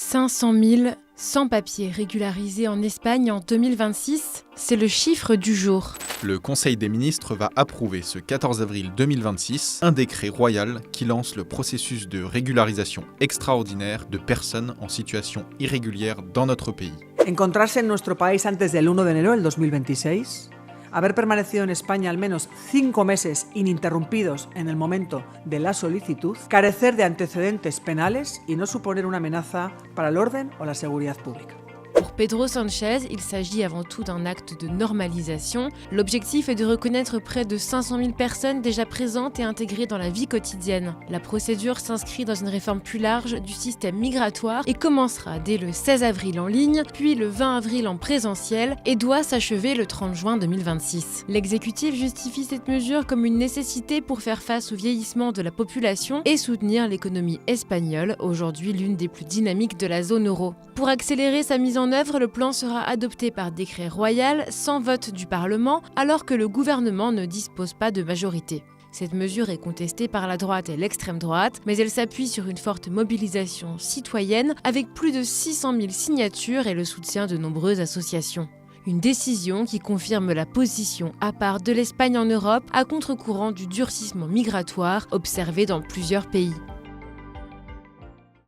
500 000 sans-papiers régularisés en Espagne en 2026, c'est le chiffre du jour. Le Conseil des ministres va approuver ce 14 avril 2026 un décret royal qui lance le processus de régularisation extraordinaire de personnes en situation irrégulière dans notre pays. Encontrarse en nuestro país antes del 1 de enero del 2026, haber permanecido en España al menos 5 meses ininterrumpidos en el momento de la solicitud, carecer de antecedentes penales y no suponer una amenaza para el orden o la seguridad pública. Pour Pedro Sánchez, il s'agit avant tout d'un acte de normalisation. L'objectif est de reconnaître près de 500 000 personnes déjà présentes et intégrées dans la vie quotidienne. La procédure s'inscrit dans une réforme plus large du système migratoire et commencera dès le 16 avril en ligne, puis le 20 avril en présentiel et doit s'achever le 30 juin 2026. L'exécutif justifie cette mesure comme une nécessité pour faire face au vieillissement de la population et soutenir l'économie espagnole, aujourd'hui l'une des plus dynamiques de la zone euro. Pour accélérer sa mise en œuvre, le plan sera adopté par décret royal sans vote du Parlement, alors que le gouvernement ne dispose pas de majorité. Cette mesure est contestée par la droite et l'extrême droite, mais elle s'appuie sur une forte mobilisation citoyenne avec plus de 600 000 signatures et le soutien de nombreuses associations. Une décision qui confirme la position à part de l'Espagne en Europe à contre-courant du durcissement migratoire observé dans plusieurs pays.